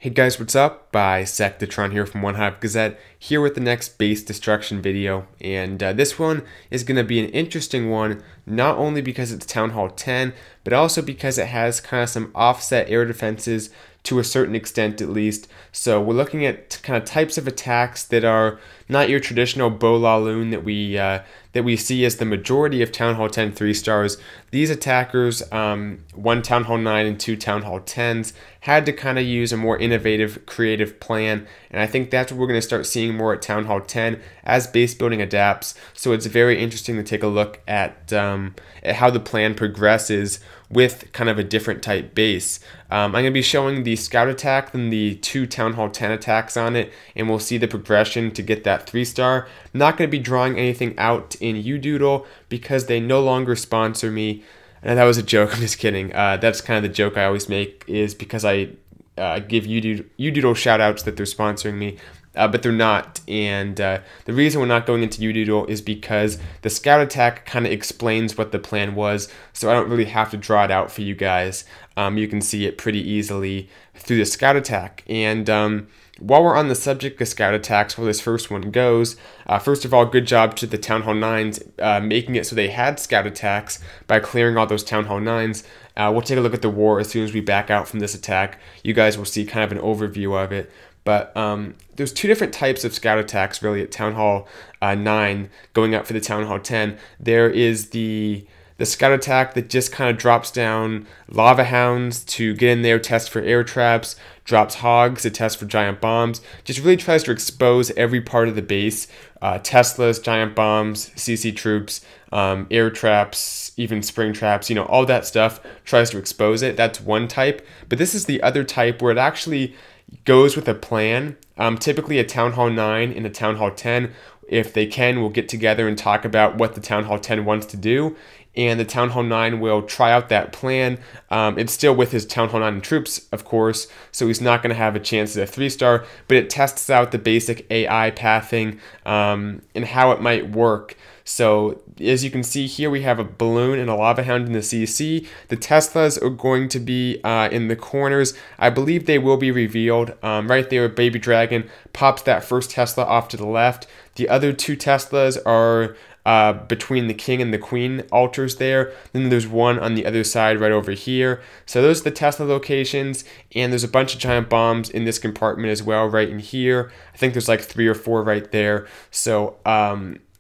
Hey guys, what's up? Bisectatron here from One Hive Gazette, here with the next base destruction video, and this one is going to be an interesting one, not only because it's Town Hall 10, but also because it has kind of some offset air defenses to a certain extent at least. So we're looking at kind of types of attacks that are not your traditional Bola Loon that we see as the majority of Town Hall 10 3-stars. These attackers, one Town Hall 9 and two Town Hall 10s, had to kind of use a more innovative, creative plan, and I think that's what we're going to start seeing more at Town Hall 10 as base building adapts. So it's very interesting to take a look at how the plan progresses with kind of a different type base. I'm going to be showing the scout attack and the two Town Hall 10 attacks on it, and we'll see the progression to get that 3-star. Not going to be drawing anything out in Udoodle because they no longer sponsor me. And that was a joke, I'm just kidding. That's kind of the joke I always make, is because I give Udoodle shout outs that they're sponsoring me. But they're not, and the reason we're not going into Udoodle is because the scout attack kind of explains what the plan was, so I don't really have to draw it out for you guys. You can see it pretty easily through the scout attack. And while we're on the subject of scout attacks, where this first one goes, first of all, good job to the Town Hall 9s making it so they had scout attacks by clearing all those Town Hall 9s. We'll take a look at the war as soon as we back out from this attack. You guys will see kind of an overview of it. But there's two different types of scout attacks really at Town Hall 9 going up for the Town Hall 10. There is the scout attack that just kind of drops down lava hounds to get in there, test for air traps, drops hogs to test for giant bombs, just really tries to expose every part of the base, Teslas, giant bombs, CC troops, air traps, even spring traps, you know, all that stuff, tries to expose it. That's one type. But this is the other type where it actually goes with a plan. Typically a Town Hall 9 and a Town Hall 10, if they can, will get together and talk about what the Town Hall 10 wants to do, and the Town Hall 9 will try out that plan. It's still with his Town Hall 9 troops, of course, so he's not going to have a chance at a 3-star, but it tests out the basic AI pathing and how it might work. So as you can see here, we have a balloon and a lava hound in the CC. The Teslas are going to be in the corners. I believe they will be revealed. Right there, Baby Dragon pops that first Tesla off to the left. The other two Teslas are between the king and the queen altars there. Then there's one on the other side right over here. So those are the Tesla locations, and there's a bunch of giant bombs in this compartment as well right in here. I think there's like 3 or 4 right there. So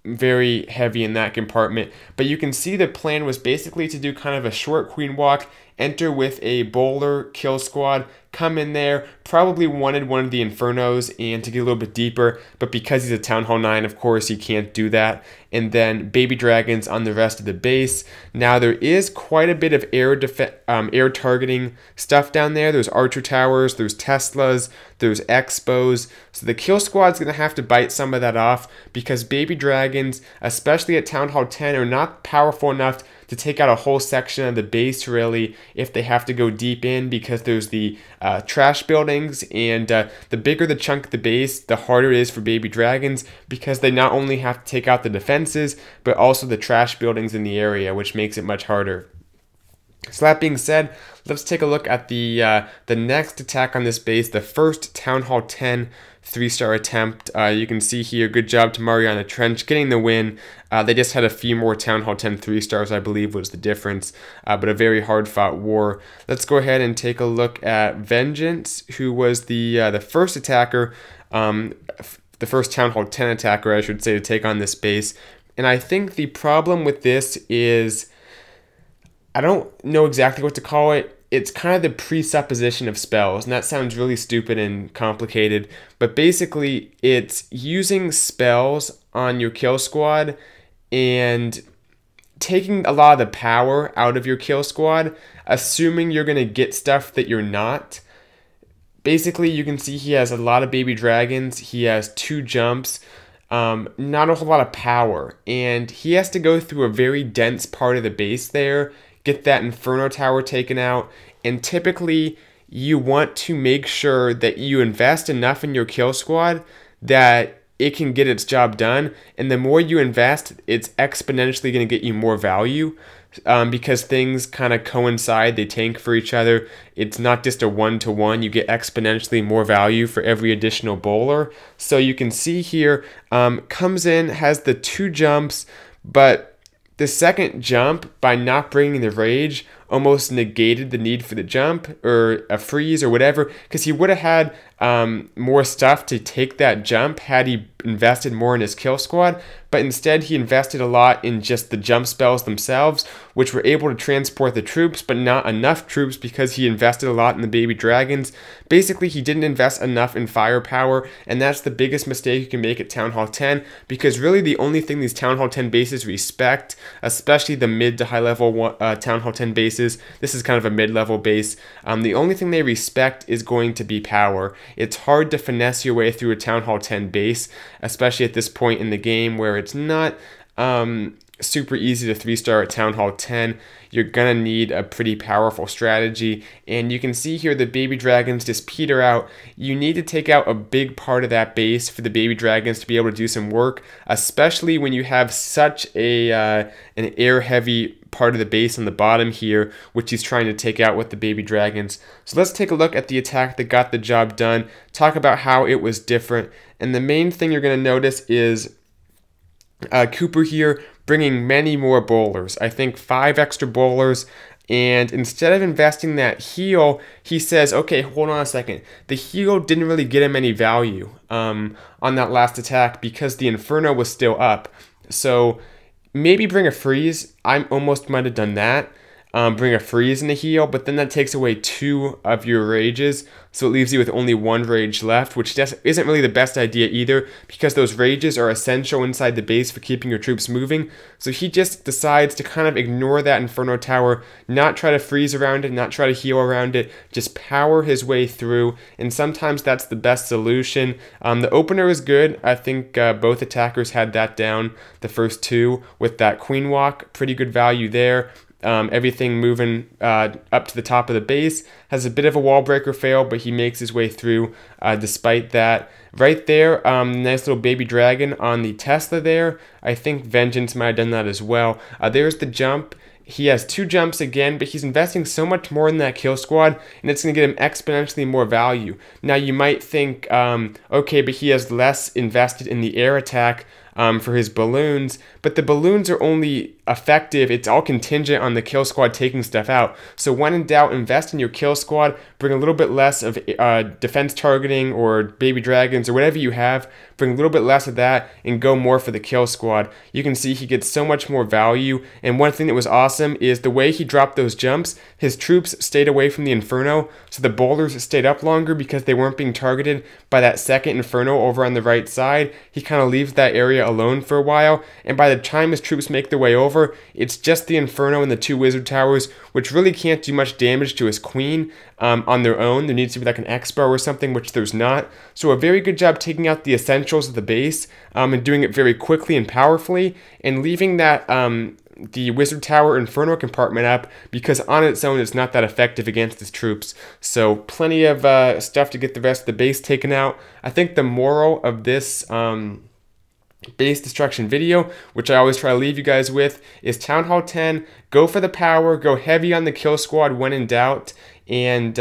very heavy in that compartment. But you can see the plan was basically to do kind of a short queen walk, enter with a bowler kill squad, come in there, probably wanted one of the Infernos and to get a little bit deeper, but because he's a Town Hall 9, of course, he can't do that. And then Baby Dragons on the rest of the base. Now, there is quite a bit of air targeting stuff down there. There's Archer Towers, there's Teslas, there's Expos. So the kill squad's going to have to bite some of that off because Baby Dragons, especially at Town Hall 10, are not powerful enough to take out a whole section of the base, really, if they have to go deep in, because there's the trash buildings, and the bigger the chunk of the base, the harder it is for Baby Dragons, because they not only have to take out the defenses, but also the trash buildings in the area, which makes it much harder. So that being said, let's take a look at the next attack on this base, the first Town Hall 10 3-star attempt. You can see here, good job to Mariana Trench getting the win. They just had a few more Town Hall 10 3-stars, I believe, was the difference, but a very hard-fought war. Let's go ahead and take a look at Vengeance, who was the first attacker, the first Town Hall 10 attacker, I should say, to take on this base. And I think the problem with this is, I don't know exactly what to call it. It's kind of the presupposition of spells, and that sounds really stupid and complicated, but basically it's using spells on your kill squad and taking a lot of the power out of your kill squad, assuming you're going to get stuff that you're not. Basically, you can see he has a lot of Baby Dragons, he has 2 jumps, not a whole lot of power, and he has to go through a very dense part of the base there, get that Inferno Tower taken out, and typically you want to make sure that you invest enough in your kill squad that it can get its job done, and the more you invest, it's exponentially going to get you more value. because things kind of coincide, they tank for each other. It's not just a one-to-one, you get exponentially more value for every additional bowler. So you can see here, comes in, has the 2 jumps, but the second jump, by not bringing the rage, almost negated the need for the jump or a freeze or whatever, because he would have had more stuff to take that jump had he invested more in his kill squad, but instead he invested a lot in just the jump spells themselves, which were able to transport the troops, but not enough troops because he invested a lot in the baby dragons. Basically, he didn't invest enough in firepower, and that's the biggest mistake you can make at Town Hall 10, because really the only thing these Town Hall 10 bases respect, especially the mid to high level Town Hall 10 bases, this is kind of a mid-level base, the only thing they respect is going to be power. It's hard to finesse your way through a Town Hall 10 base, especially at this point in the game where it's not super easy to 3-star at Town Hall 10. You're gonna need a pretty powerful strategy, and you can see here the baby dragons just peter out. You need to take out a big part of that base for the baby dragons to be able to do some work, especially when you have such a an air heavy part of the base on the bottom here, which he's trying to take out with the baby dragons. So let's take a look at the attack that got the job done, talk about how it was different, and the main thing you're going to notice is Cooper here bringing many more bowlers. I think 5 extra bowlers, and instead of investing that heal, he says, okay, hold on a second. The heal didn't really get him any value on that last attack because the Inferno was still up. So maybe bring a freeze. I almost might have done that. Bring a freeze in the heal, but then that takes away 2 of your rages, so it leaves you with only 1 rage left, which isn't really the best idea either, because those rages are essential inside the base for keeping your troops moving. So he just decides to kind of ignore that Inferno Tower, not try to freeze around it, not try to heal around it, just power his way through, and sometimes that's the best solution. The opener is good. I think both attackers had that down, the first 2, with that Queen Walk, pretty good value there. Everything moving up to the top of the base. Has a bit of a wall breaker fail, but he makes his way through despite that. Right there, nice little baby dragon on the Tesla there. I think Vengeance might have done that as well. There's the jump. He has 2 jumps again, but he's investing so much more in that kill squad, and it's going to get him exponentially more value. Now, you might think, okay, but he has less invested in the air attack for his balloons, but the balloons are only effective, it's all contingent on the kill squad taking stuff out. So when in doubt, invest in your kill squad, bring a little bit less of defense targeting or baby dragons or whatever you have, bring a little bit less of that and go more for the kill squad. You can see he gets so much more value, and one thing that was awesome is the way he dropped those jumps, his troops stayed away from the Inferno, so the boulders stayed up longer because they weren't being targeted by that second Inferno over on the right side. He kind of leaves that area alone for a while, and by the time his troops make their way over, it's just the Inferno and the 2 Wizard Towers, which really can't do much damage to his Queen on their own. There needs to be like an Expo or something, which there's not. So a very good job taking out the essentials of the base and doing it very quickly and powerfully, and leaving that the Wizard Tower Inferno compartment up, because on its own it's not that effective against his troops. So plenty of stuff to get the rest of the base taken out. I think the moral of this base destruction video, which I always try to leave you guys with, is Town Hall 10, go for the power, go heavy on the kill squad when in doubt, and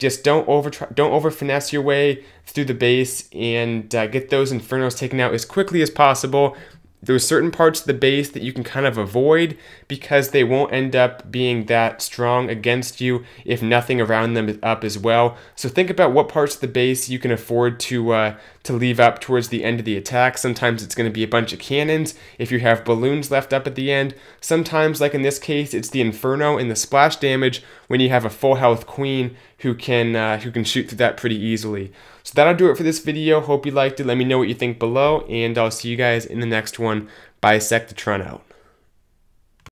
just don't over finesse your way through the base, and get those Infernos taken out as quickly as possible. There's certain parts of the base that you can kind of avoid because they won't end up being that strong against you if nothing around them is up as well. So think about what parts of the base you can afford to leave up towards the end of the attack. Sometimes it's going to be a bunch of cannons if you have balloons left up at the end. Sometimes, like in this case, it's the Inferno and the splash damage when you have a full health Queen who can shoot through that pretty easily. So that'll do it for this video. Hope you liked it. Let me know what you think below, and I'll see you guys in the next one. Bisect the Tron out.